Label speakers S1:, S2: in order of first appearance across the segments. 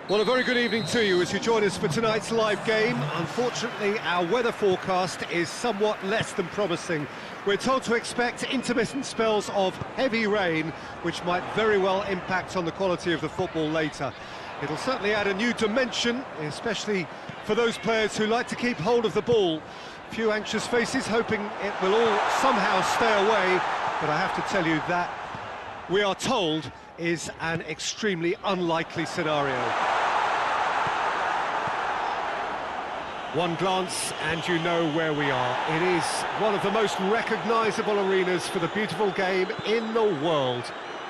S1: Well, a very good evening to you as you join us for tonight's live game. Unfortunately, our weather forecast is somewhat less than promising. We're told to expect intermittent spells of heavy rain, which might very well impact on the quality of the football later. It'll certainly add a new dimension, especially for those players who like to keep hold of the ball. Few anxious faces hoping it will all somehow stay away, but I have to tell you that we are told is an extremely unlikely scenario. One glance and you know where we are. It is one of the most recognisable arenas for the beautiful game in the world.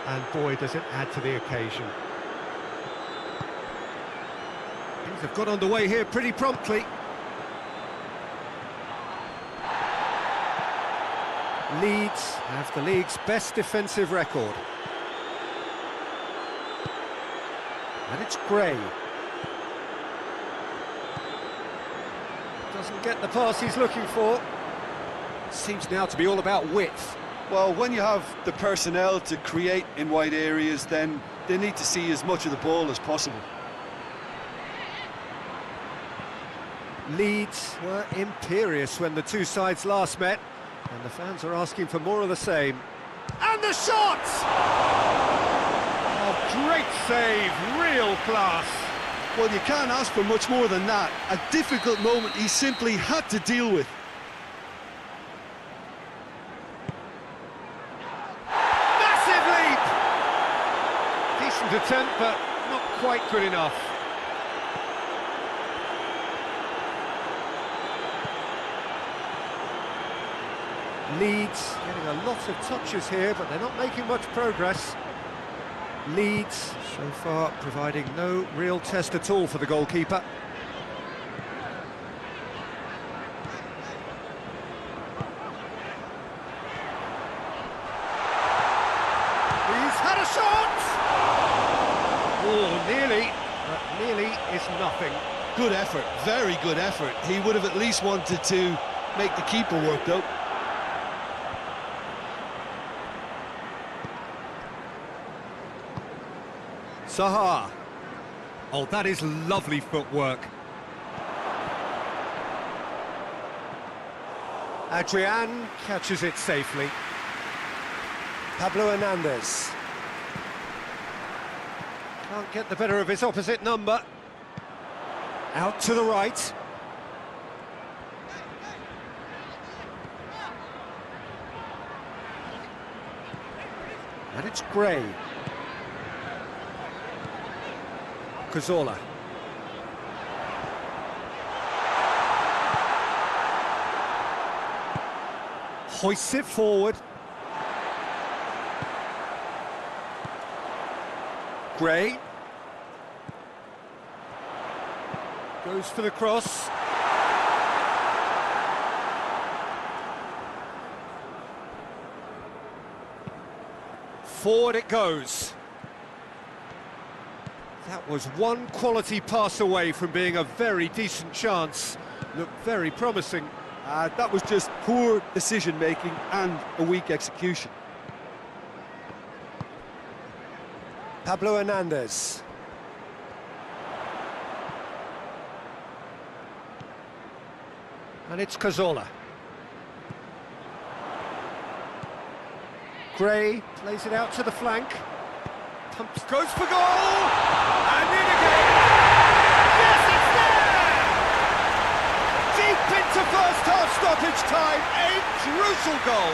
S1: And boy, does it add to the occasion. Things have got underway here pretty promptly. Leeds have the league's best defensive record. And it's Gray. Doesn't get the pass he's looking for. Seems now to be all about width.
S2: Well, when you have the personnel to create in wide areas, then they need to see as much of the ball as possible.
S1: Leeds were imperious when the two sides last met, and the fans are asking for more of the same. And the shot! Oh, great save, real class.
S2: Well, you can't ask for much more than that. A difficult moment he simply had to deal with.
S1: Massive leap! Decent attempt, but not quite good enough. Leeds getting a lot of touches here, but they're not making much progress. Leeds, so far, providing no real test at all for the goalkeeper. He's had a shot! Oh, nearly, but nearly is nothing.
S2: Good effort, very good effort. He would have at least wanted to make the keeper work, though.
S1: Zaha. Oh, that is lovely footwork. Adrian catches it safely. Pablo Hernandez. Can't get the better of his opposite number. Out to the right. And it's Gray. Cazorla. Hoists it forward. Gray. Goes for the cross. Forward it goes. That was one quality pass away from being a very decent chance. Looked very promising.
S2: That was just poor decision-making and a weak execution.
S1: Pablo Hernandez. And it's Cazorla. Gray plays it out to the flank. Pumps, goes for goal! And in again! Yes, it's there! Deep into first half stoppage time, a crucial goal.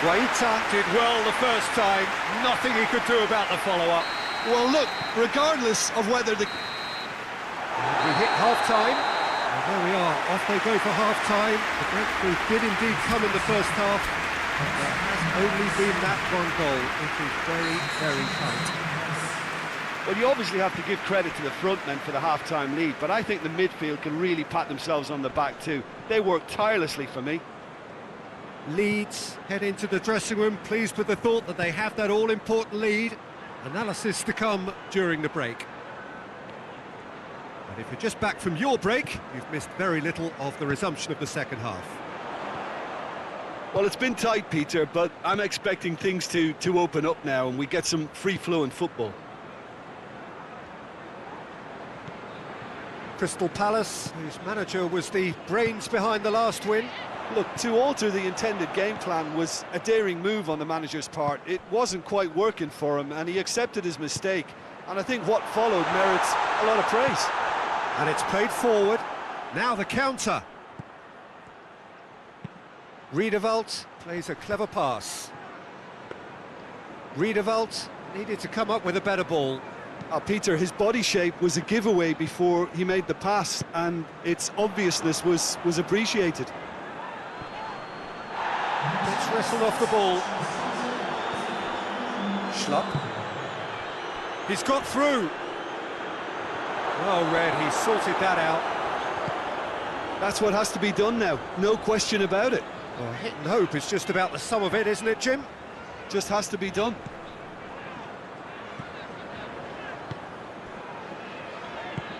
S1: Guaita did well the first time, nothing he could do about the follow-up.
S2: Well, look, regardless of whether the...
S1: We hit half-time, and there we are, off they go for half-time. The breakthrough did indeed come in the first half, but there has only been that one goal. It is very, very tight.
S2: Well, you obviously have to give credit to the front men for the half-time lead, but I think the midfield can really pat themselves on the back too. They worked tirelessly for me.
S1: Leeds head into the dressing room, pleased with the thought that they have that all-important lead. Analysis to come during the break. But if you're just back from your break, you've missed very little of the resumption of the second half.
S2: Well, it's been tight, Peter, but I'm expecting things to open up now and we get some free-flowing football.
S1: Crystal Palace, whose manager was the brains behind the last win.
S2: Look, to alter the intended game plan was a daring move on the manager's part. It wasn't quite working for him, and he accepted his mistake. And I think what followed merits a lot of praise.
S1: And it's played forward. Now the counter. Riedewald plays a clever pass. Riedewald needed to come up with a better ball.
S2: Peter, his body shape was a giveaway before he made the pass, and its obviousness was appreciated.
S1: Let's wrestle off the ball. Schlupp. He's got through. Well read, he sorted that out.
S2: That's what has to be done now, no question about it.
S1: Well, hit and hope is just about the sum of it, isn't it, Jim?
S2: Just has to be done.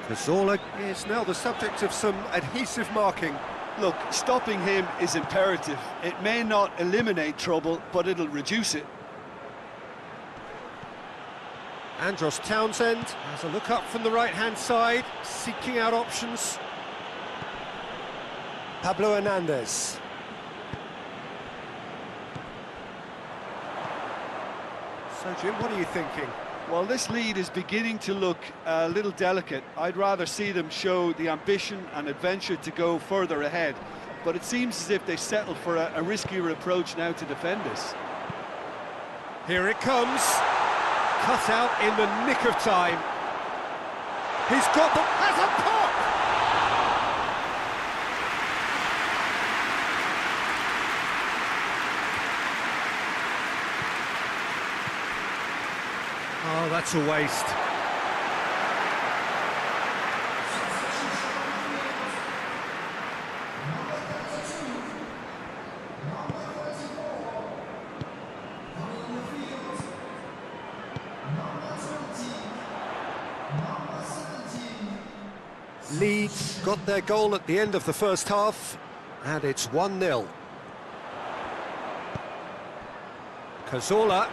S1: Cazorla is now the subject of some adhesive marking.
S2: Look, stopping him is imperative. It may not eliminate trouble, but it'll reduce it.
S1: Andros Townsend has a look up from the right-hand side, seeking out options. Pablo Hernandez. So, Jim, what are you thinking?
S2: Well, this lead is beginning to look a little delicate. I'd rather see them show the ambition and adventure to go further ahead. But it seems as if they settle for a riskier approach now to defend this.
S1: Here it comes. Cut out in the nick of time. He's got the... has a pop! Oh, that's a waste. Leeds got their goal at the end of the first half, and it's 1-0. Cazorla.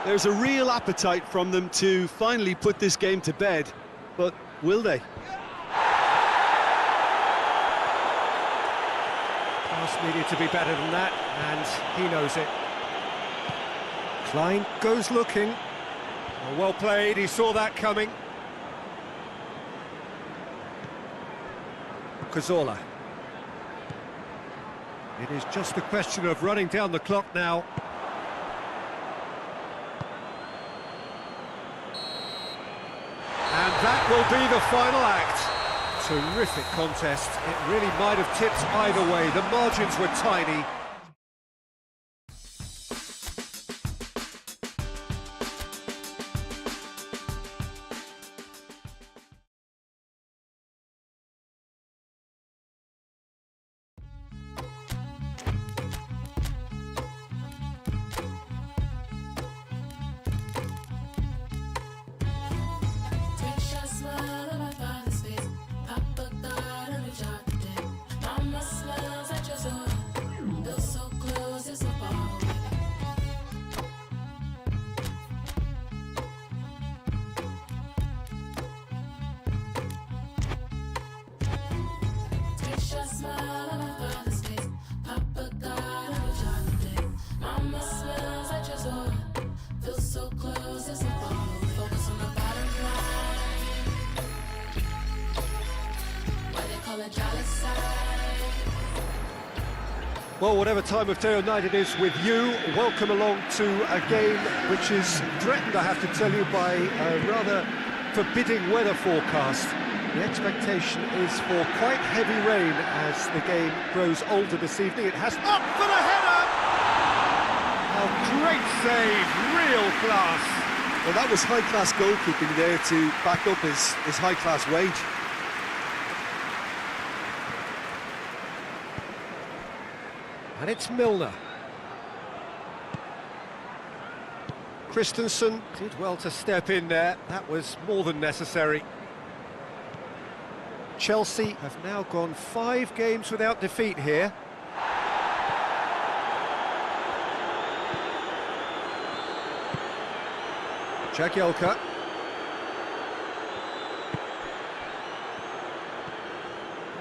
S2: There's a real appetite from them to finally put this game to bed, but will they?
S1: Pass needed to be better than that, and he knows it. Klein goes looking. Oh, well played, he saw that coming. Cazorla. It is just a question of running down the clock now. And that will be the final act. Terrific contest. It really might have tipped either way. The margins were tiny. Well, whatever time of day or night it is with you, welcome along to a game which is threatened, I have to tell you, by a rather forbidding weather forecast. The expectation is for quite heavy rain as the game grows older this evening. It has up for the header! A great save, real class.
S2: Well, that was high-class goalkeeping there to back up his high-class wage.
S1: And it's Milner. Christensen did well to step in there. That was more than necessary. Chelsea have now gone 5 games without defeat here. Jagielka.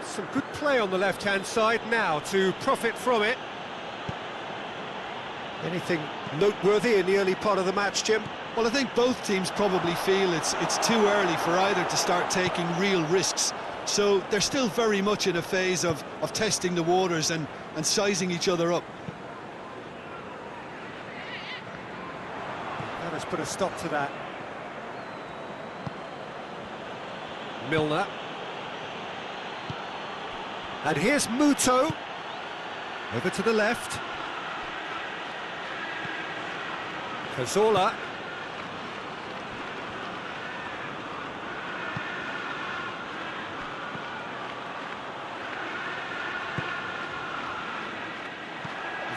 S1: Some good play on the left-hand side now to profit from it. Anything noteworthy in the early part of the match, Jim?
S2: Well, I think both teams probably feel it's too early for either to start taking real risks. So they're still very much in a phase of testing the waters and sizing each other up.
S1: That has put a stop to that. Milner. And here's Muto. Over to the left. Cazorla.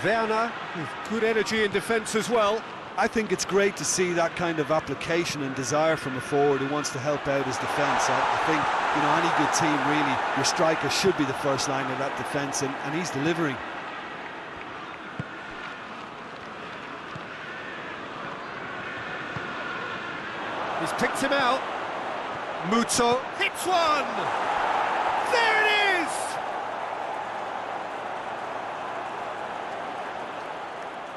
S1: Werner, with good energy in defence as well.
S2: I think it's great to see that kind of application and desire from a forward who wants to help out his defence. I think, you know, any good team, really, your striker should be the first line of that defence, and he's delivering.
S1: He's picked him out. Muto hits one! There it is!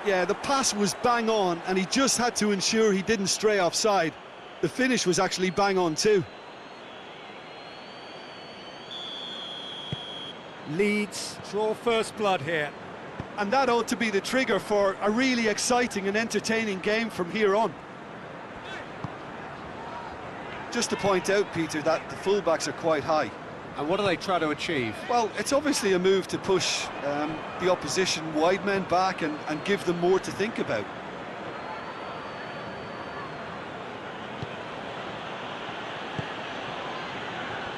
S2: Yeah, the pass was bang on, and he just had to ensure he didn't stray offside. The finish was actually bang on too.
S1: Leeds draw first blood here.
S2: And that ought to be the trigger for a really exciting and entertaining game from here on. Just to point out, Peter, that the fullbacks are quite high.
S1: And what do they try to achieve?
S2: Well, it's obviously a move to push the opposition wide men back and give them more to think about.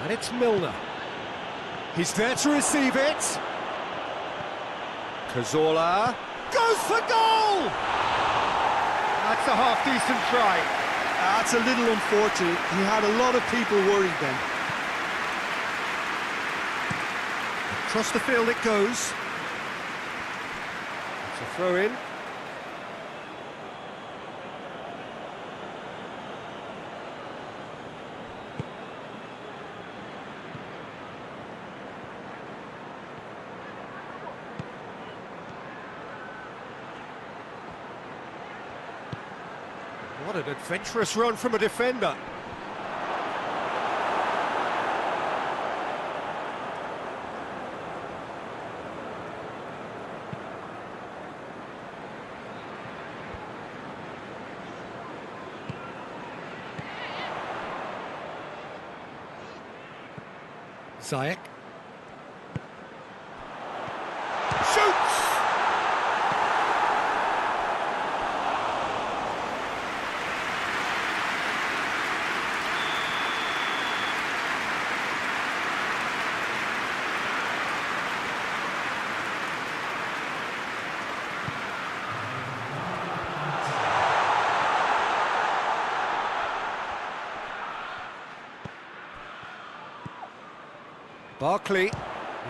S1: And it's Milner. He's there to receive it. Cazorla goes for goal! That's a half-decent try.
S2: That's a little unfortunate. He had a lot of people worried then.
S1: Across the field it goes. It's a throw-in. What an adventurous run from a defender. Ziyech. Shoots! Barkley,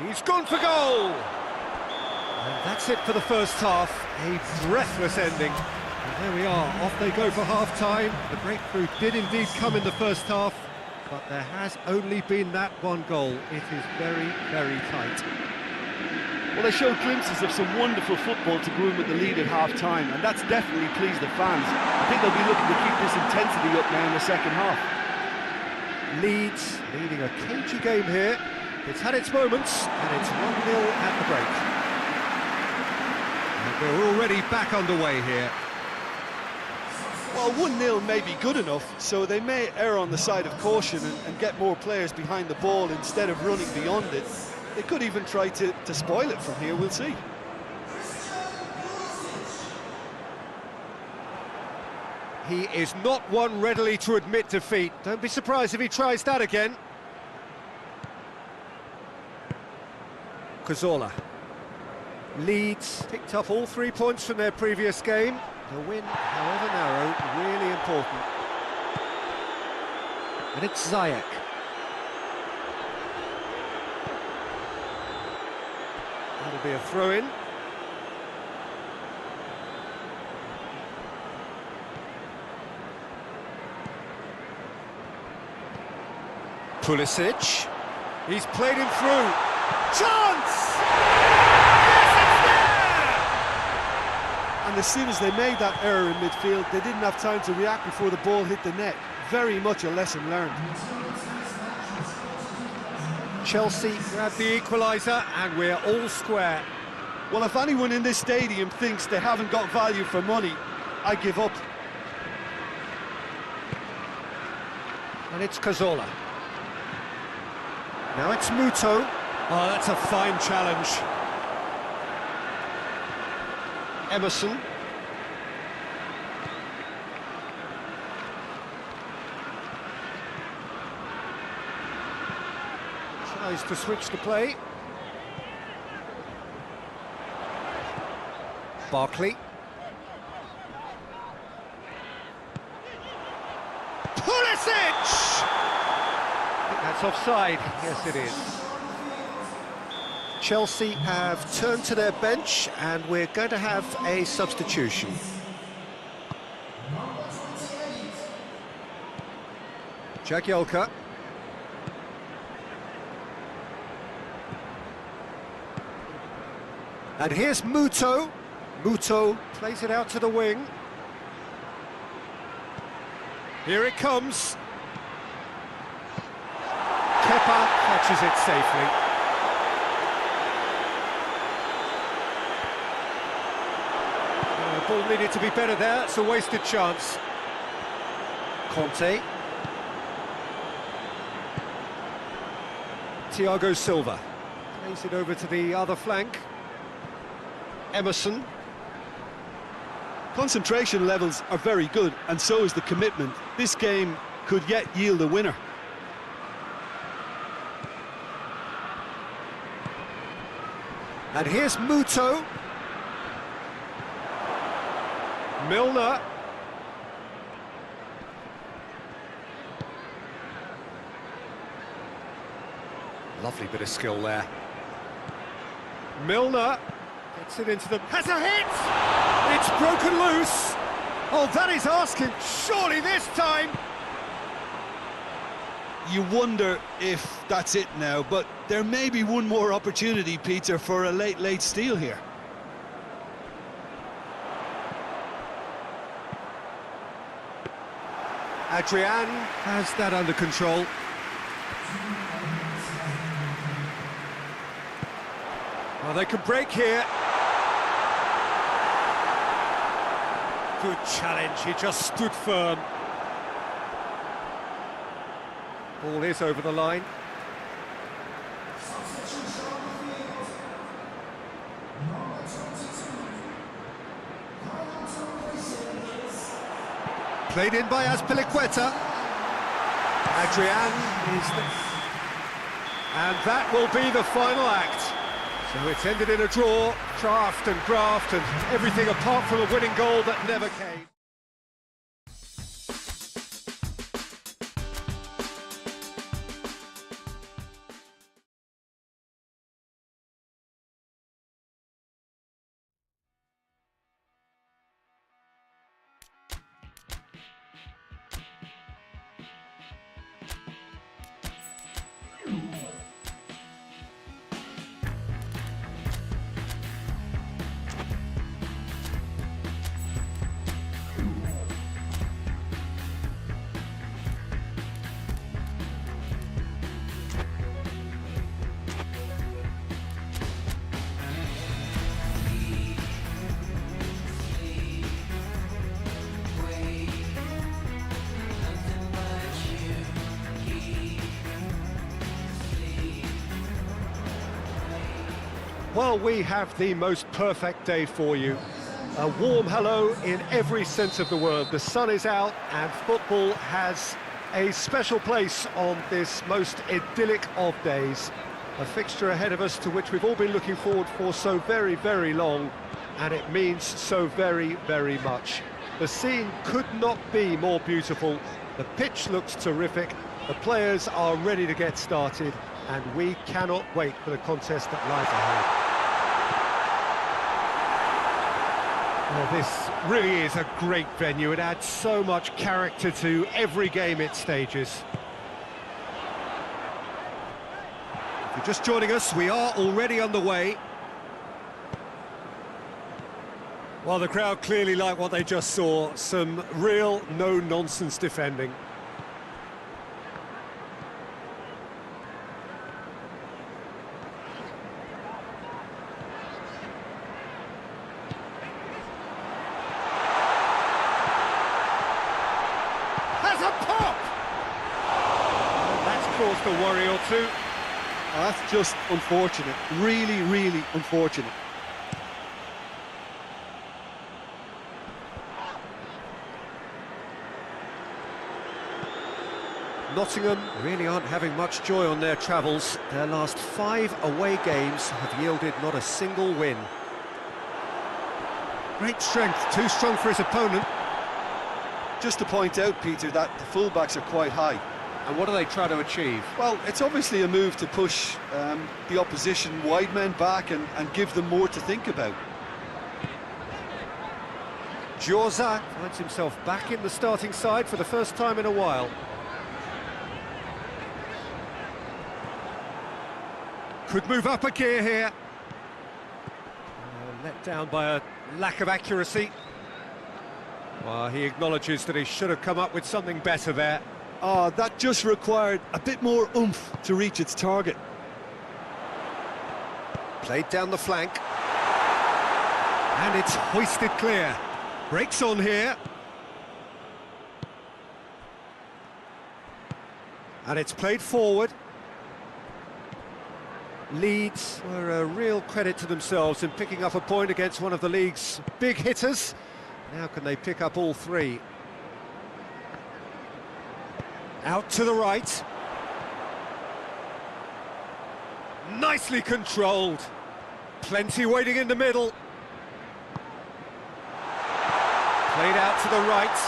S1: he's gone for goal! And that's it for the first half, a breathless ending. And there we are, off they go for half-time. The breakthrough did indeed come in the first half, but there has only been that one goal. It is very, very tight.
S2: Well, they showed glimpses of some wonderful football to groom with the lead at half-time, and that's definitely pleased the fans. I think they'll be looking to keep this intensity up now in the second half.
S1: Leeds leading a cagey game here. It's had its moments, and it's 1-0 at the break. And we're already back underway here.
S2: Well, 1-0 may be good enough, so they may err on the side of caution and get more players behind the ball instead of running beyond it. They could even try to spoil it from here, we'll see.
S1: He is not one readily to admit defeat. Don't be surprised if he tries that again. Cazorla. Leeds picked up all 3 points from their previous game. The win, however narrow, really important. And it's Ziyech. That'll be a throw-in. Pulisic. He's played him through. Chance! Yes, it's there!
S2: And as soon as they made that error in midfield, they didn't have time to react before the ball hit the net. Very much a lesson learned.
S1: Chelsea grab the equaliser and we're all square.
S2: Well, if anyone in this stadium thinks they haven't got value for money, I give up.
S1: And it's Cazorla. Now it's Muto. Oh, that's a fine challenge. Emerson. Tries to switch the play. Barkley. Pulisic! That's offside. Yes, it is. Chelsea have turned to their bench and we're going to have a substitution. Jagielka. And here's Muto. Muto plays it out to the wing. Here it comes. Kepa catches it safely. The ball needed to be better there. It's a wasted chance. Conte. Thiago Silva plays it over to the other flank. Emerson.
S2: Concentration levels are very good, and so is the commitment. This game could yet yield a winner.
S1: And here's Muto. Milner. Lovely bit of skill there. Milner gets it into the... has a hit! It's broken loose! Oh, that is asking, surely this time!
S2: You wonder if that's it now, but there may be one more opportunity, Peter, for a late steal here.
S1: Adrian has that under control. Well, they can break here. Good challenge, he just stood firm. Ball is over the line. Played in by Azpilicueta. Adrian is the... And that will be the final act. So it's ended in a draw, craft and graft and everything apart from a winning goal that never came. Well, we have the most perfect day for you. A warm hello in every sense of the word. The sun is out and football has a special place on this most idyllic of days. A fixture ahead of us to which we've all been looking forward for so very, very long, and it means so very, very much. The scene could not be more beautiful. The pitch looks terrific. The players are ready to get started, and we cannot wait for the contest that lies ahead. Well, this really is a great venue. It adds so much character to every game it stages. If you're just joining us, we are already underway. Well, the crowd clearly like what they just saw. Some real no-nonsense defending. Has a pop! That's caused a worry or two.
S2: That's just unfortunate. Really, really unfortunate.
S1: Nottingham really aren't having much joy on their travels. Their last 5 away games have yielded not a single win. Great strength, too strong for his opponent.
S2: Just to point out, Peter, that the fullbacks are quite high.
S1: And what do they try to achieve?
S2: Well, it's obviously a move to push the opposition wide men back and give them more to think about.
S1: Djorza finds himself back in the starting side for the first time in a while. Could move up a gear here. Let down by a lack of accuracy. Well, he acknowledges that he should have come up with something better there.
S2: Oh, that just required a bit more oomph to reach its target.
S1: Played down the flank. And it's hoisted clear. Breaks on here. And it's played forward. Leeds were a real credit to themselves in picking up a point against one of the league's big hitters. Now can they pick up all 3? Out to the right. Nicely controlled. Plenty waiting in the middle. Played out to the right.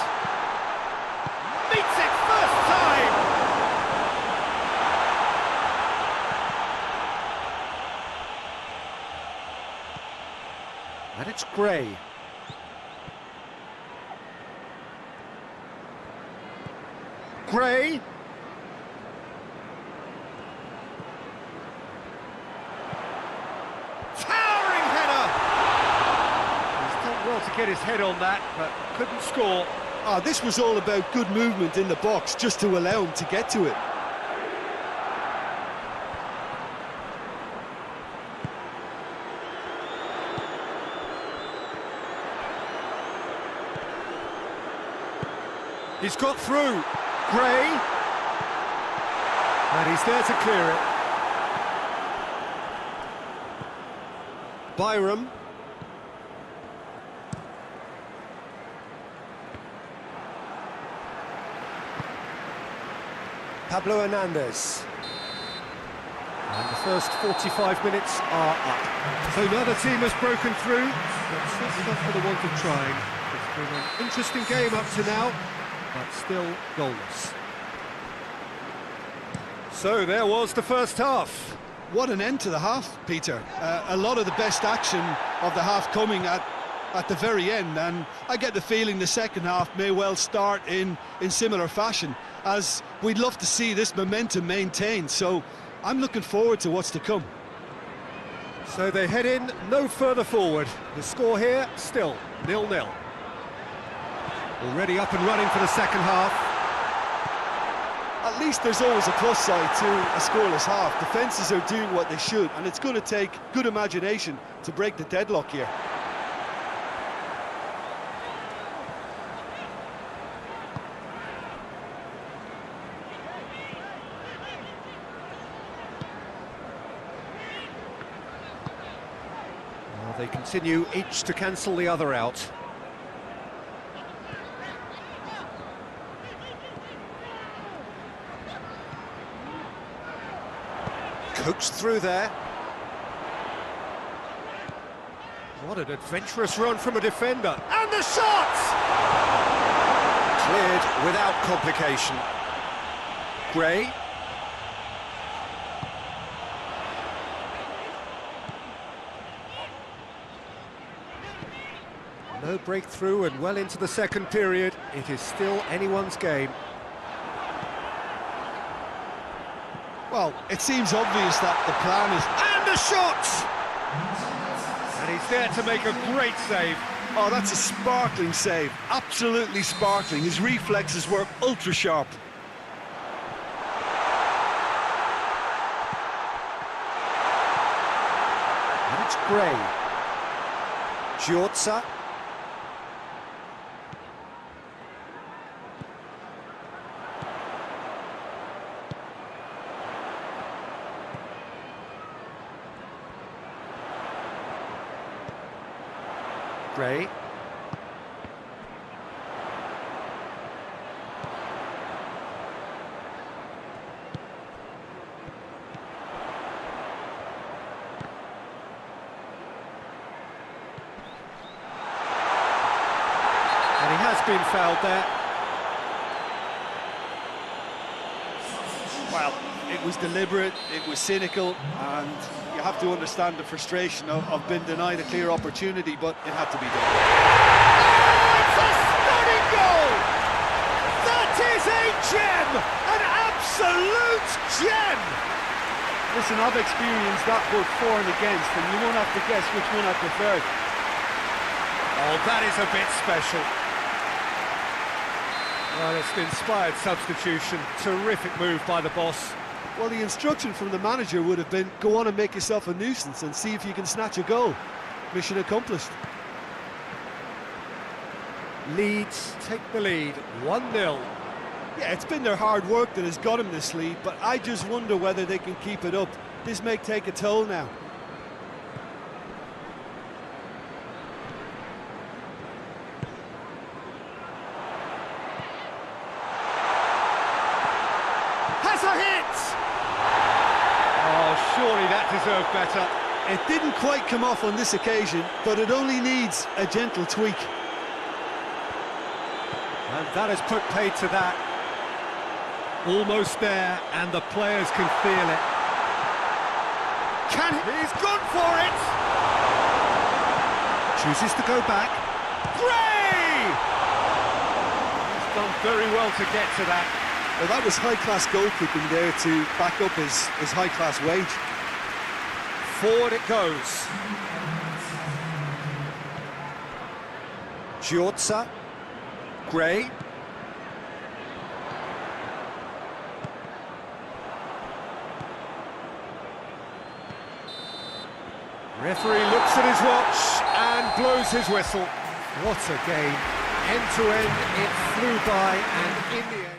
S1: Meets it first time! And it's Gray. Gray. Towering header! He's done well to get his head on that, but couldn't score.
S2: Ah, this was all about good movement in the box just to allow him to get to it.
S1: He's got through. Gray. And he's there to clear it. Byram. Pablo Hernandez. And the first 45 minutes are up. So neither team has broken through, but that's not for the want of trying. It's been an interesting game up to now, but still goalless. So there was the first half.
S2: What an end to the half, Peter. A lot of the best action of the half coming at the very end, and I get the feeling the second half may well start in similar fashion, as we'd love to see this momentum maintained, so I'm looking forward to what's to come.
S1: So they head in no further forward. The score here, still 0-0. Already up and running for the second half.
S2: At least there's always a plus side to a scoreless half. Defences are doing what they should, and it's going to take good imagination to break the deadlock here.
S1: Well, they continue each to cancel the other out. Coaxed through there. What an adventurous run from a defender. And the shot! Cleared without complication. Gray. No breakthrough and well into the second period. It is still anyone's game.
S2: Well, it seems obvious that the plan is...
S1: And a shot! And he's there to make a great save.
S2: Oh, that's a sparkling save. Absolutely sparkling. His reflexes were ultra sharp.
S1: And it's Gray. Giorza. Gray. And he has been fouled there.
S2: Well, it was deliberate, it was cynical, and you have to understand the frustration of being denied a clear opportunity, but it had to be done.
S1: Oh, it's a stunning goal! That is a gem! An absolute gem!
S2: Listen, I've experienced that both for and against, and you won't have to guess which one I preferred.
S1: Oh, that is a bit special. Well, it's an inspired substitution. Terrific move by the boss.
S2: Well, the instruction from the manager would have been, go on and make yourself a nuisance and see if you can snatch a goal. Mission accomplished.
S1: Leeds take the lead, 1-0.
S2: Yeah, it's been their hard work that has got them this lead, but I just wonder whether they can keep it up. This may take a toll now.
S1: Has a hit! Oh, surely that deserved better.
S2: It didn't quite come off on this occasion, but it only needs a gentle tweak.
S1: And that has put paid to that. Almost there, and the players can feel it. He's gone for it! Chooses to go back. Gray! He's done very well to get to that.
S2: Well, that was high-class goalkeeping there to back up his high-class wage.
S1: Forward it goes. Giorza. Gray. Referee looks at his watch and blows his whistle. What a game. End to end, it flew by, and in the end...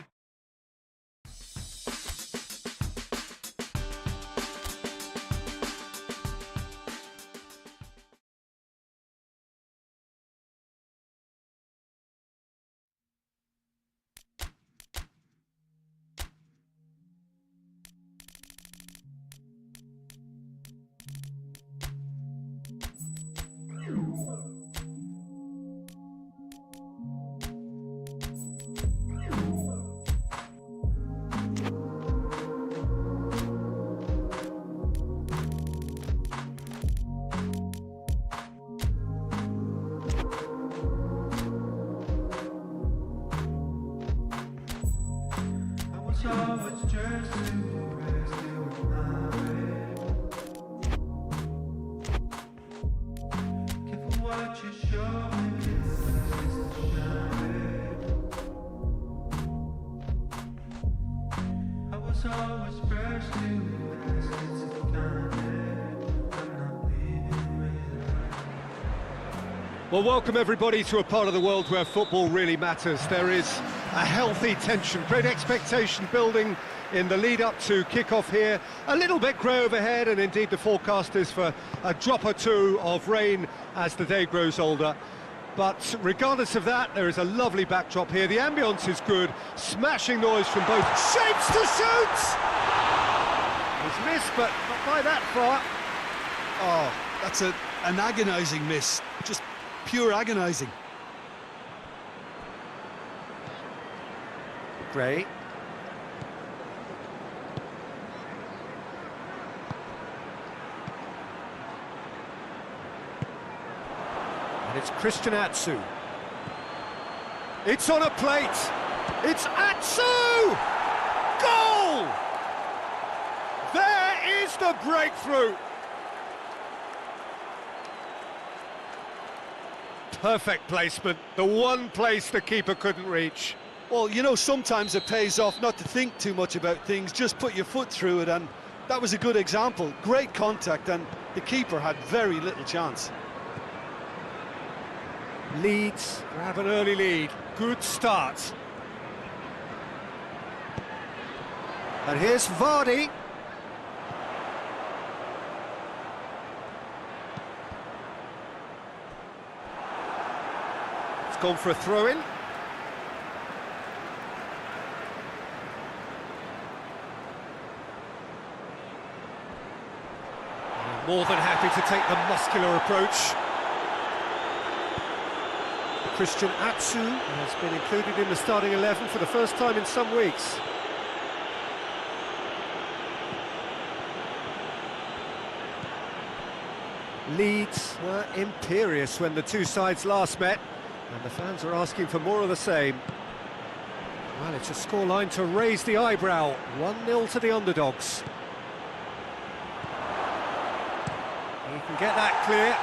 S3: So it's just to rest you careful what you show me, I was always first to rest, it's I'm not leaving without.
S1: Well, welcome everybody to a part of the world where football really matters. There is a healthy tension, great expectation building in the lead-up to kick-off here. A little bit grey overhead, and indeed the forecast is for a drop or two of rain as the day grows older. But regardless of that, there is a lovely backdrop here. The ambience is good, smashing noise from both shapes to shoot! He's missed, but not by that far.
S2: Oh, that's an agonising miss. Just pure agonising.
S1: Gray. And it's Christian Atsu. It's on a plate. It's Atsu! Goal! There is the breakthrough. Perfect placement, the one place the keeper couldn't reach.
S2: Well, you know, sometimes it pays off not to think too much about things, just put your foot through it, and that was a good example. Great contact, and the keeper had very little chance.
S1: Leeds grab an early lead. Good start. And here's Vardy. It's gone for a throw-in. More than happy to take the muscular approach. Christian Atsu has been included in the starting 11 for the first time in some weeks. Leeds were imperious when the two sides last met, and the fans are asking for more of the same. Well, it's a scoreline to raise the eyebrow. 1-0 to the underdogs. He can get that clear.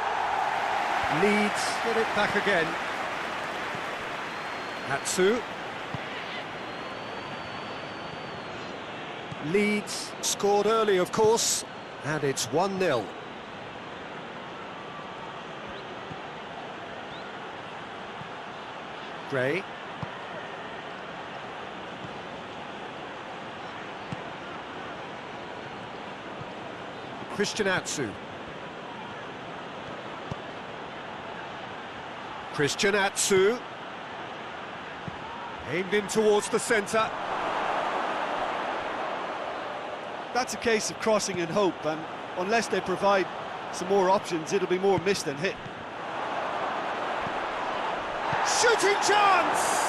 S1: Leeds get it back again. Atsu. Leeds scored early, of course, and it's 1-0. Gray. Christian Atsu. Christian Atsu. Aimed in towards the centre.
S2: That's a case of crossing in hope, and unless they provide some more options, it'll be more miss than hit.
S1: Shooting chance!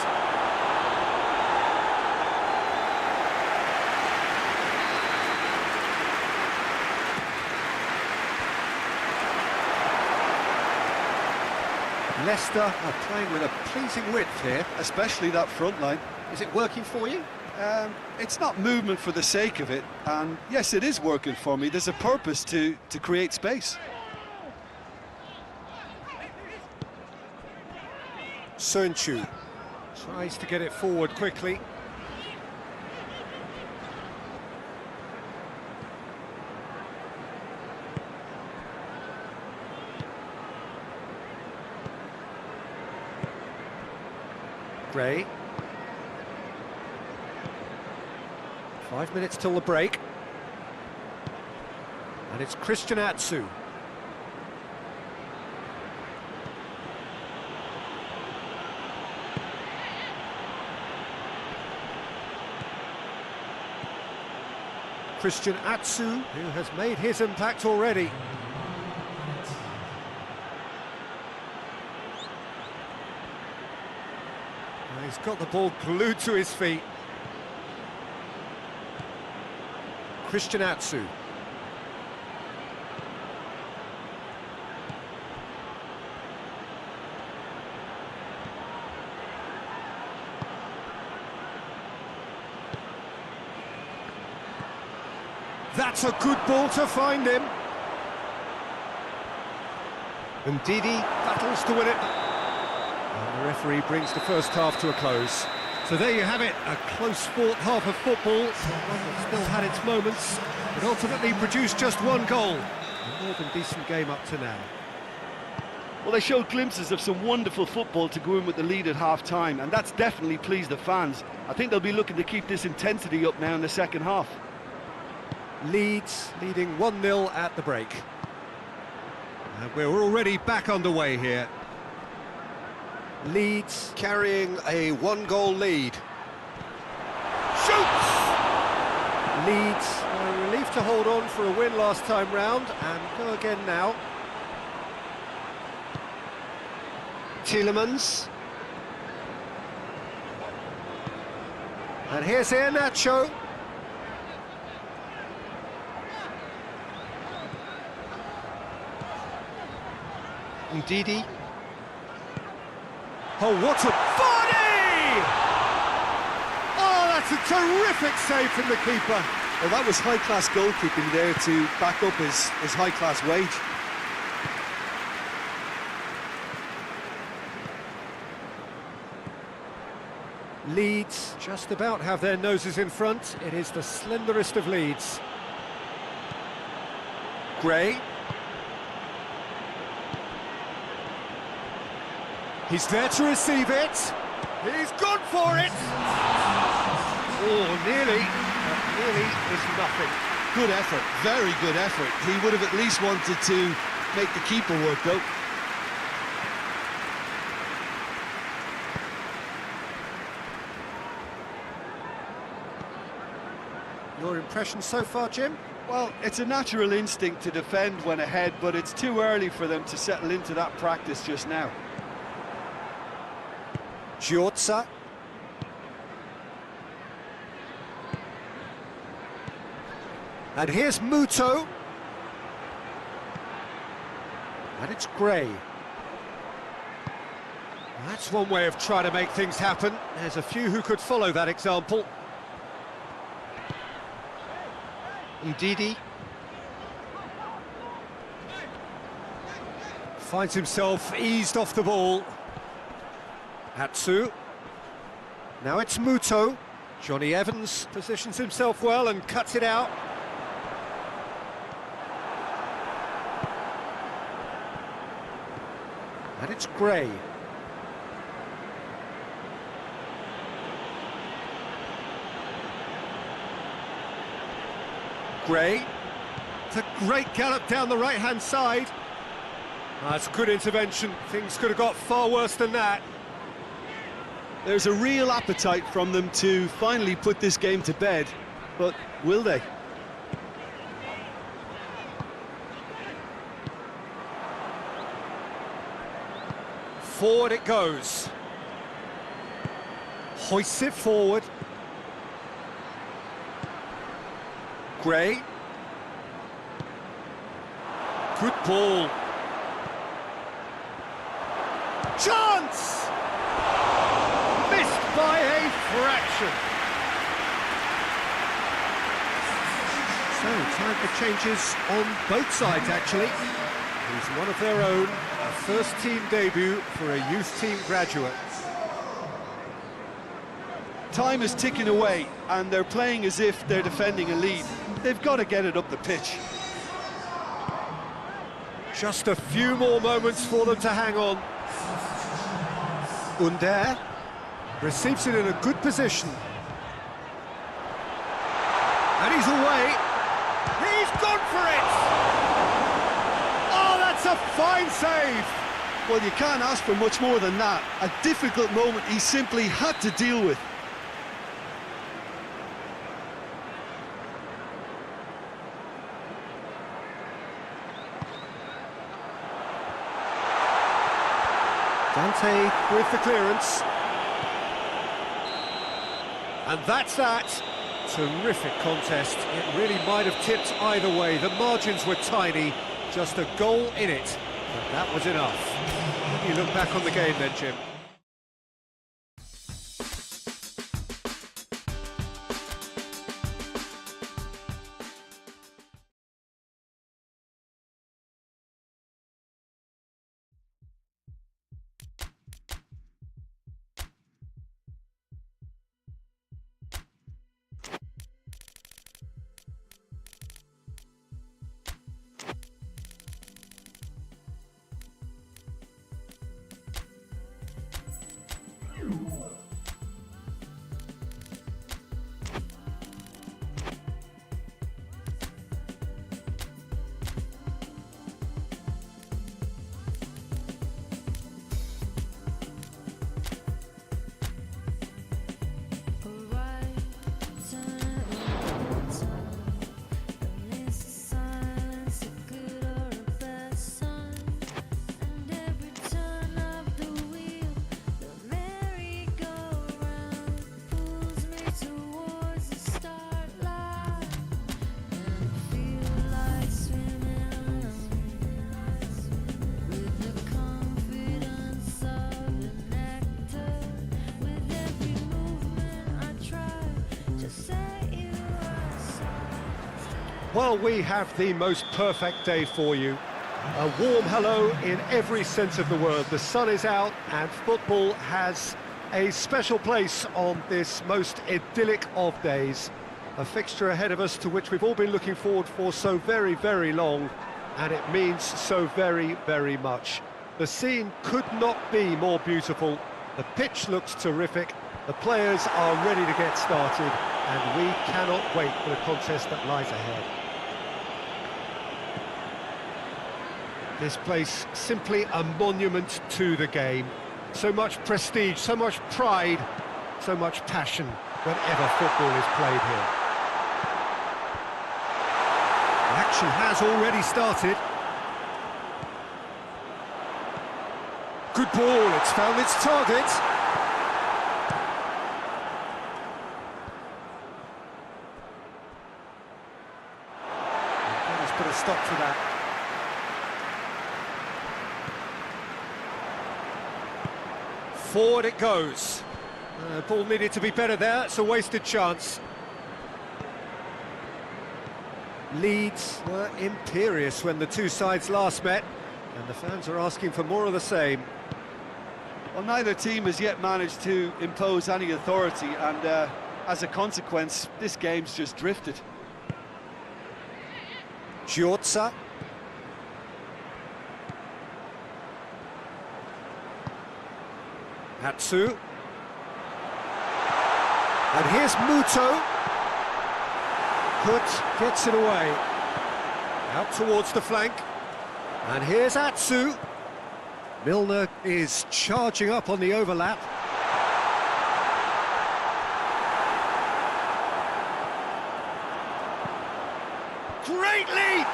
S1: Leicester are playing with a pleasing width here.
S2: Especially that front line.
S1: Is it working for you?
S2: It's not movement for the sake of it, and yes, it is working for me. There's a purpose to create space.
S1: Sönchu tries to get it forward quickly. Gray. 5 minutes till the break. And it's Christian Atsu. Christian Atsu, who has made his impact already. He's got the ball glued to his feet. Christian Atsu. That's a good ball to find him. And Didi battles to win it. And the referee brings the first half to a close. So there you have it, a close-fought half of football, one that still had its moments, but ultimately produced just one goal. A more than decent game up to now.
S2: Well, they showed glimpses of some wonderful football to go in with the lead at half-time, and that's definitely pleased the fans. I think they'll be looking to keep this intensity up now in the second half.
S1: Leeds leading 1-0 at the break. And we're already back underway here. Leeds carrying a one-goal lead. Shoots! Leeds were relieved to hold on for a win last time round and go again now. Tielemans. And here's Iheanacho. Ndidi. Oh, what a body! Oh, that's a terrific save from the keeper.
S2: Well, that was high-class goalkeeping there to back up his high-class wage.
S1: Leeds just about have their noses in front. It is the slenderest of leads. Gray. He's there to receive it. He's gone for it. Oh, nearly. But nearly is nothing.
S2: Good effort, very good effort. He would have at least wanted to make the keeper work, though.
S1: Your impression so far, Jim?
S2: Well, it's a natural instinct to defend when ahead, but it's too early for them to settle into that practice just now.
S1: Giorza. And here's Muto. And it's Gray. That's one way of trying to make things happen. There's a few who could follow that example. Ndidi finds himself eased off the ball. Atsu. Now it's Muto. Johnny Evans positions himself well and cuts it out. And it's Gray. Gray. It's a great gallop down the right-hand side. That's a good intervention. Things could have got far worse than that.
S2: There's a real appetite from them to finally put this game to bed, but will they?
S1: Forward it goes. Hoists it forward. Gray. Good ball. Chance! Missed by a fraction. So, time for changes on both sides, actually. He's one of their own, a first-team debut for a youth team graduate.
S2: Time is ticking away, and they're playing as if they're defending a lead. They've got to get it up the pitch.
S1: Just a few more moments for them to hang on. Under receives it in a good position. And he's away. He's gone for it! Oh, that's a fine save!
S2: Well, you can't ask for much more than that. A difficult moment he simply had to deal with.
S1: Dante with the clearance. And that's that. Terrific contest. It really might have tipped either way. The margins were tiny, just a goal in it. But that was enough. How do you look back on the game then, Jim? Well, we have the most perfect day for you. A warm hello in every sense of the word. The sun is out and football has a special place on this most idyllic of days. A fixture ahead of us to which we've all been looking forward for so very, very long, and it means so very, very much. The scene could not be more beautiful. The pitch looks terrific. The players are ready to get started, and we cannot wait for the contest that lies ahead. This place simply a monument to the game. So much prestige, so much pride, so much passion whenever football is played here. The action has already started. Good ball, it's found its target. Let's put a stop to that. Forward it goes. Ball needed to be better there, it's a wasted chance. Leeds were imperious when the two sides last met, and the fans are asking for more of the same.
S2: Well, neither team has yet managed to impose any authority, and as a consequence, this game's just drifted.
S1: Giorza. Hatsu. And here's Muto. Kut gets it away. Out towards the flank. And here's Atsu. Milner is charging up on the overlap. Great leap!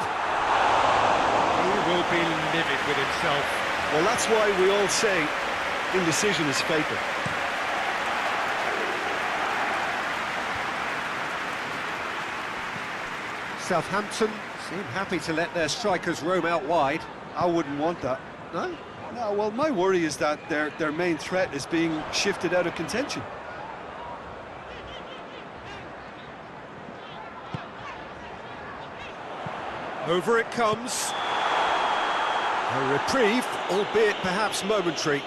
S1: He will be livid with himself.
S2: Well, that's why we all say indecision is fatal.
S1: Southampton seem happy to let their strikers roam out wide.
S2: I wouldn't want that.
S1: No?
S2: No, well, my worry is that their main threat is being shifted out of contention.
S1: Over it comes. A reprieve, albeit perhaps momentary.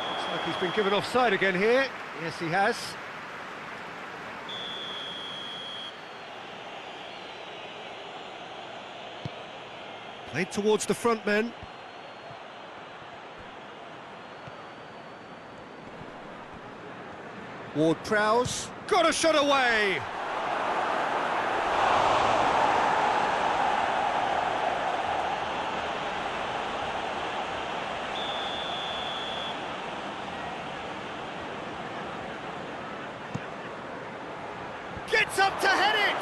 S1: Looks like he's been given offside again here. Yes, he has. Played towards the front men. Ward-Prowse, got a shot away! Gets up to head it!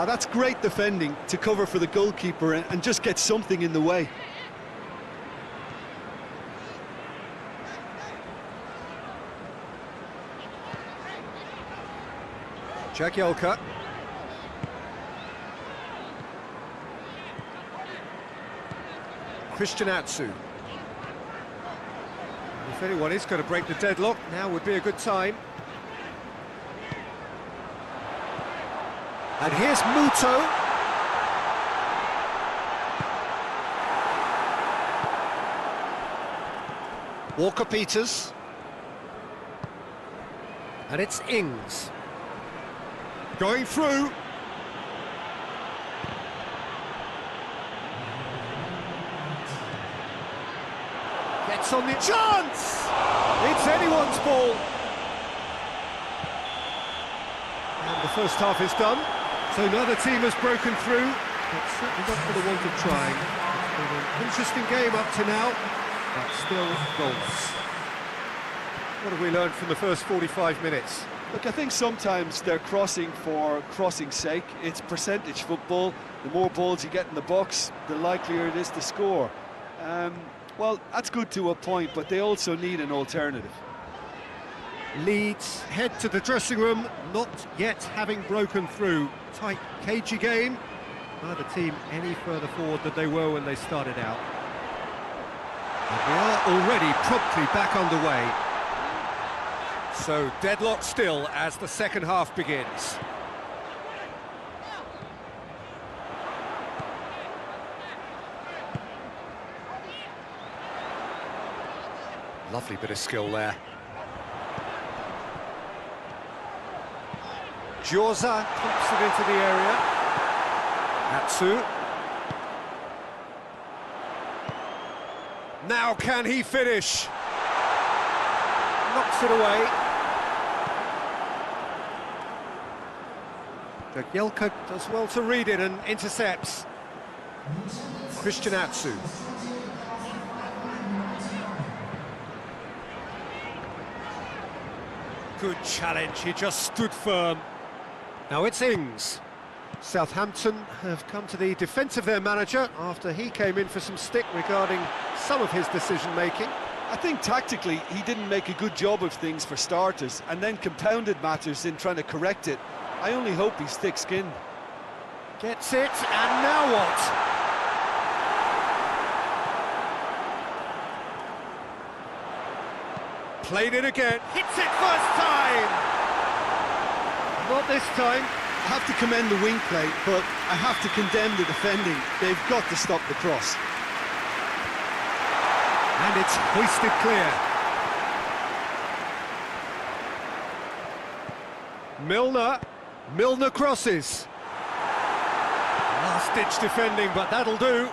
S2: That's great defending to cover for the goalkeeper and just get something in the way.
S1: Jagielka. Christian Atsu. If anyone is going to break the deadlock, now would be a good time. And here's Muto. Walker-Peters. And it's Ings. Going through. Gets on the chance! It's anyone's ball. And the first half is done. So another team has broken through, but certainly not for the want of trying. It's been an interesting game up to now, but still goals. What have we learned from the first 45 minutes?
S2: Look, I think sometimes they're crossing for crossing's sake. It's percentage football. The more balls you get in the box, the likelier it is to score. Well, that's good to a point, but they also need an alternative.
S1: Leeds head to the dressing room, not yet having broken through. Tight, cagey game. neither team any further forward than they were when they started out. And we are already promptly back underway. So deadlock still as the second half begins. Lovely bit of skill there. Joza pumps it into the area. Atsu. Now can he finish? Knocks it away. Jagielka does well to read it and intercepts. Christian Atsu. Good challenge, he just stood firm. Now it's Ings. Southampton have come to the defence of their manager after he came in for some stick regarding some of his decision-making.
S2: I think tactically he didn't make a good job of things for starters, and then compounded matters in trying to correct it. I only hope he's thick-skinned.
S1: Gets it, and now what? Played it again, hits it first time! Not this time.
S2: I have to commend the wing play, but I have to condemn the defending. They've got to stop the cross.
S1: And it's hoisted clear. Milner crosses. Last-ditch defending, but that'll do.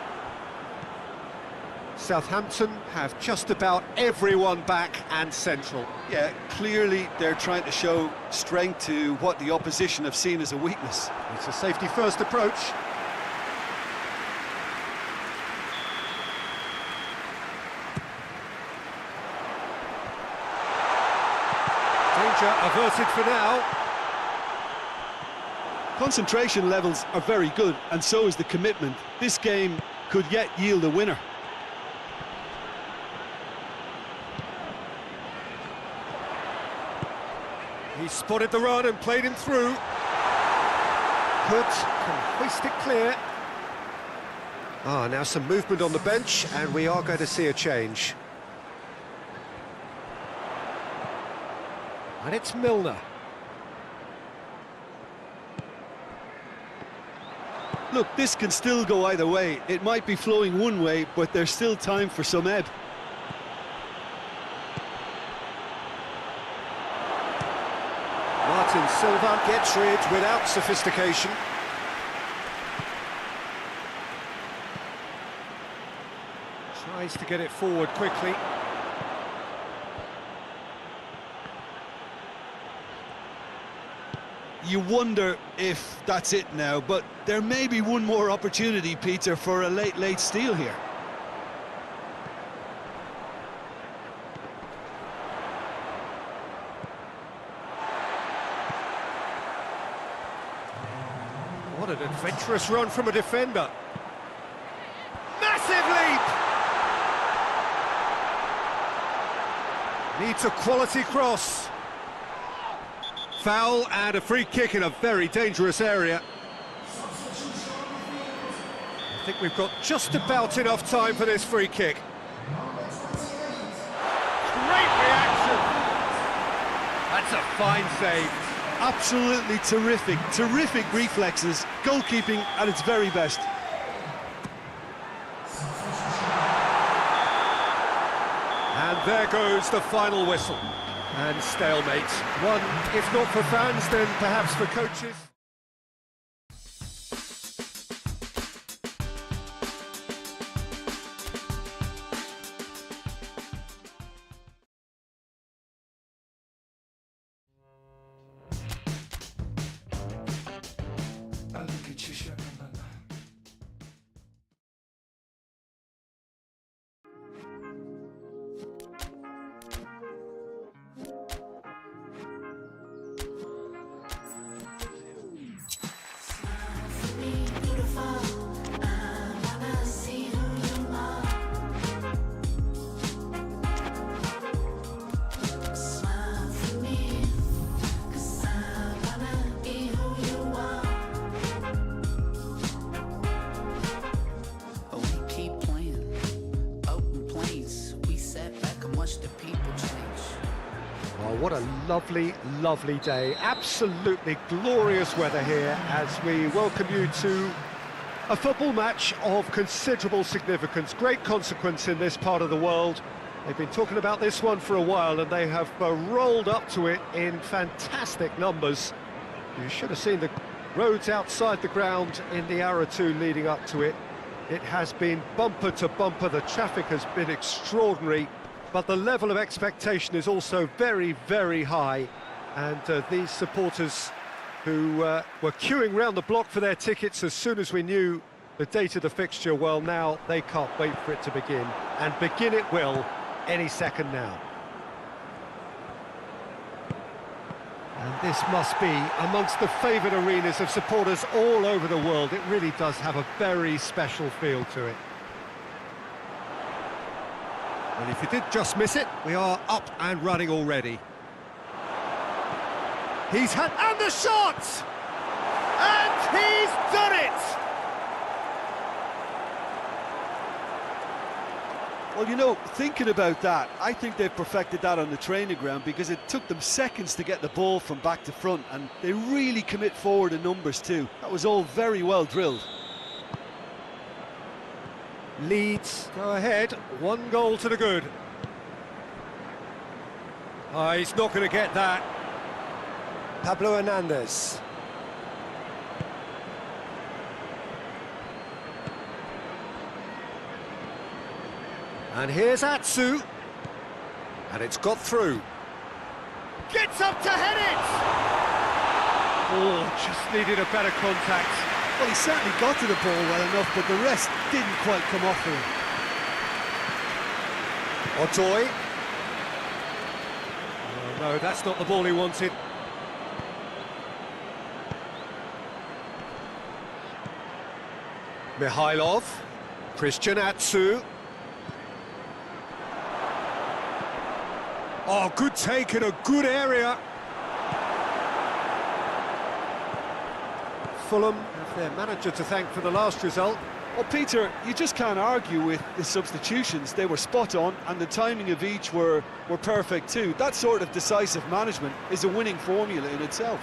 S1: Southampton have just about everyone back and central.
S2: Yeah, clearly they're trying to show strength to what the opposition have seen as a weakness.
S1: It's a safety-first approach. Danger averted for now.
S2: Concentration levels are very good, and so is the commitment. This game could yet yield a winner.
S1: He spotted the run and played him through. Good, can hoist it clear. Now some movement on the bench, and we are going to see a change. And it's Milner.
S2: Look, this can still go either way. It might be flowing one way, but there's still time for some ebb.
S1: Martin Silva gets rid without sophistication. Tries to get it forward quickly.
S2: You wonder if that's it now, but there may be one more opportunity, Peter, for a late steal here.
S1: What an adventurous run from a defender. Massive leap! Needs a quality cross. Foul and a free kick in a very dangerous area. I think we've got just about enough time for this free kick. Great reaction! That's a fine save.
S2: Absolutely terrific reflexes, goalkeeping at its very best.
S1: And there goes the final whistle. And stalemate. One, if not for fans, then perhaps for coaches. What a lovely, lovely day. Absolutely glorious weather here as we welcome you to a football match of considerable significance, great consequence in this part of the world. They've been talking about this one for a while and they have rolled up to it in fantastic numbers. You should have seen the roads outside the ground in the hour or two leading up to it. It has been bumper to bumper, the traffic has been extraordinary, but the level of expectation is also very, very high. And these supporters who were queuing round the block for their tickets as soon as we knew the date of the fixture, well, now they can't wait for it to begin. And begin it will any second now. And this must be amongst the favoured arenas of supporters all over the world. It really does have a very special feel to it. And if you did just miss it, we are up and running already. He's had... and the shot! And he's done it!
S2: Well, you know, thinking about that, I think they've perfected that on the training ground because it took them seconds to get the ball from back to front, and they really commit forward in numbers too. That was all very well drilled.
S1: Leeds go ahead, 1 goal to the good. He's not going to get that. Pablo Hernandez. And here's Atsu. And it's got through. Gets up to head it! Oh, just needed a better contact.
S2: Well, he certainly got to the ball well enough, but the rest didn't quite come off for him.
S1: Otoy. Oh, no, that's not the ball he wanted. Mikhailov. Christian Atsu. Oh, good take in a good area. Fulham have their manager to thank for the last result.
S2: Well, Peter, you just can't argue with the substitutions. They were spot on, and the timing of each were perfect too. That sort of decisive management is a winning formula in itself.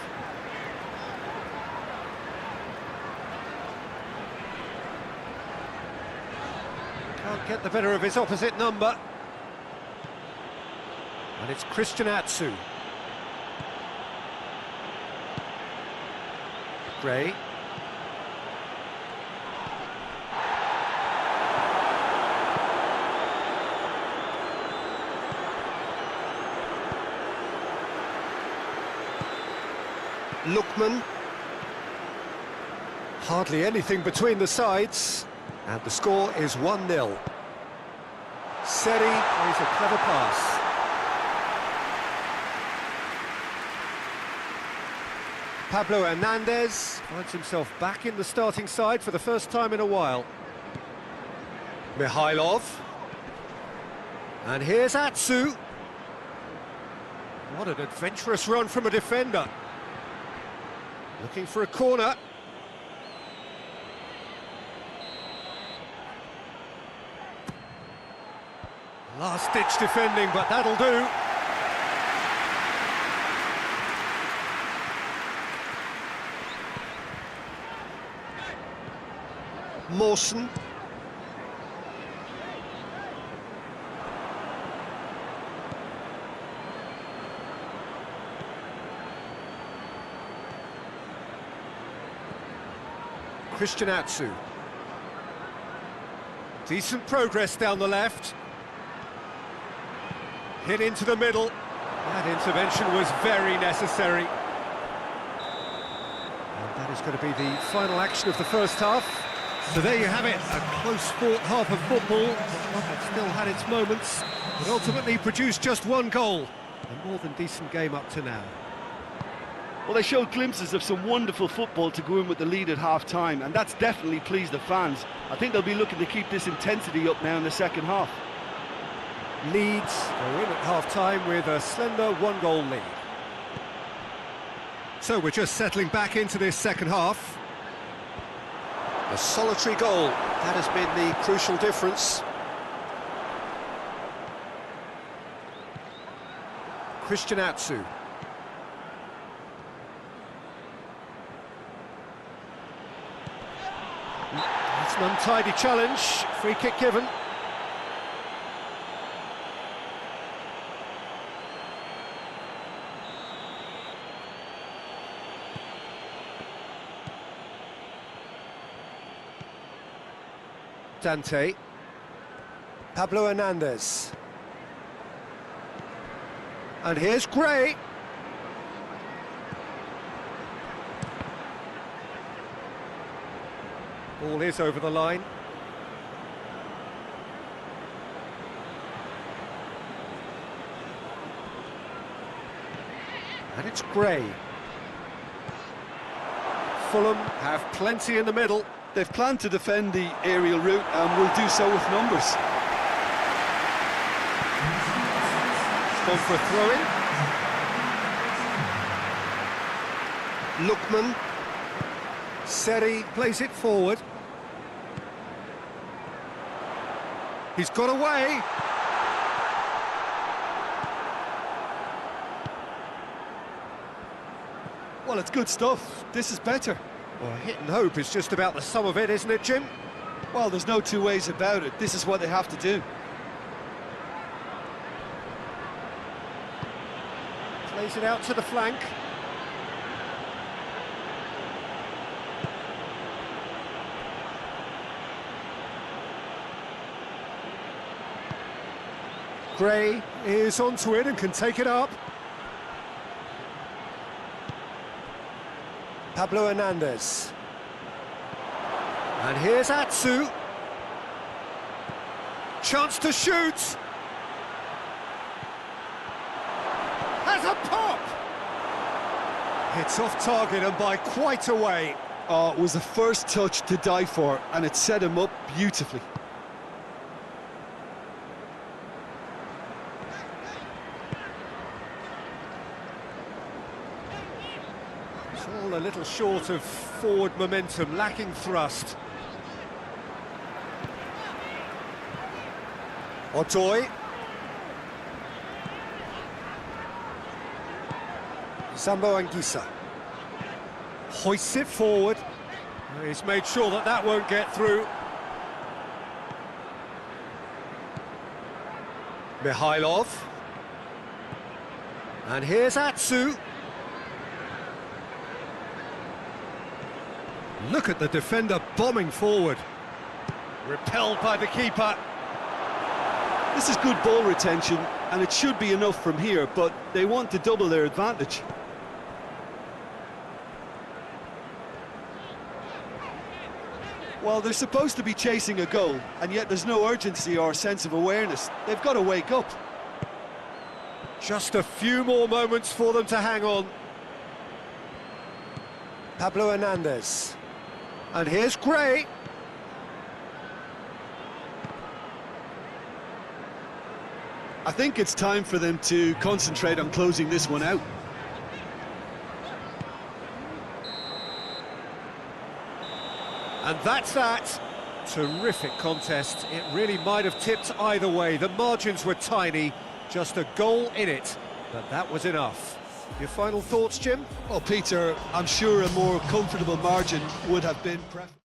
S1: Can't get the better of his opposite number. And it's Christian Atsu. Gray. Lookman. Hardly anything between the sides. And the score is 1-0. Seri plays a clever pass. Pablo Hernandez finds himself back in the starting side for the first time in a while. Mikhailov. And here's Atsu. What an adventurous run from a defender. Looking for a corner. Last-ditch defending, but that'll do. Mawson. Christian Atsu. Decent progress down the left. Hit into the middle. That intervention was very necessary. And that is going to be the final action of the first half. So there you have it, a close-fought half of football, one that still had its moments, but ultimately produced just 1 goal. A more than decent game up to now.
S2: Well, they showed glimpses of some wonderful football to go in with the lead at half-time, and that's definitely pleased the fans. I think they'll be looking to keep this intensity up now in the second half.
S1: Leeds go in at half-time with a slender 1-goal lead. So we're just settling back into this second half. A solitary goal, that has been the crucial difference. Christian Atsu. It's an untidy challenge, free kick given. Dante. Pablo Hernandez. And here's Gray. Ball is over the line. And it's Gray. Fulham have plenty in the middle.
S2: They've planned to defend the aerial route and will do so with numbers.
S1: Gone for a throw-in. Lookman. Seri plays it forward. He's got away.
S2: Well, it's good stuff. This is better.
S1: Well, hit and hope is just about the sum of it, isn't it, Jim?
S2: Well, there's no two ways about it. This is what they have to do.
S1: Plays it out to the flank. Gray is onto it and can take it up. Pablo Hernandez. And here's Atsu. Chance to shoot. Has a pop! It's off target and by quite a way.
S2: Oh, it was the first touch to die for, and it set him up beautifully.
S1: It's all a little short of forward momentum, lacking thrust. Otoy. Sambo Anguissa. Hoists it forward. He's made sure that that won't get through. Mikhailov. And here's Atsu. Look at the defender bombing forward. Repelled by the keeper.
S2: This is good ball retention, and it should be enough from here, but they want to double their advantage. Well, they're supposed to be chasing a goal, and yet there's no urgency or sense of awareness. They've got to wake up.
S1: Just a few more moments for them to hang on. Pablo Hernandez. And here's Gray.
S2: I think it's time for them to concentrate on closing this one out.
S1: And that's that. Terrific contest. It really might have tipped either way. The margins were tiny, just a goal in it, but that was enough. Your final thoughts, Jim?
S2: Well, Peter, I'm sure a more comfortable margin would have been preferable.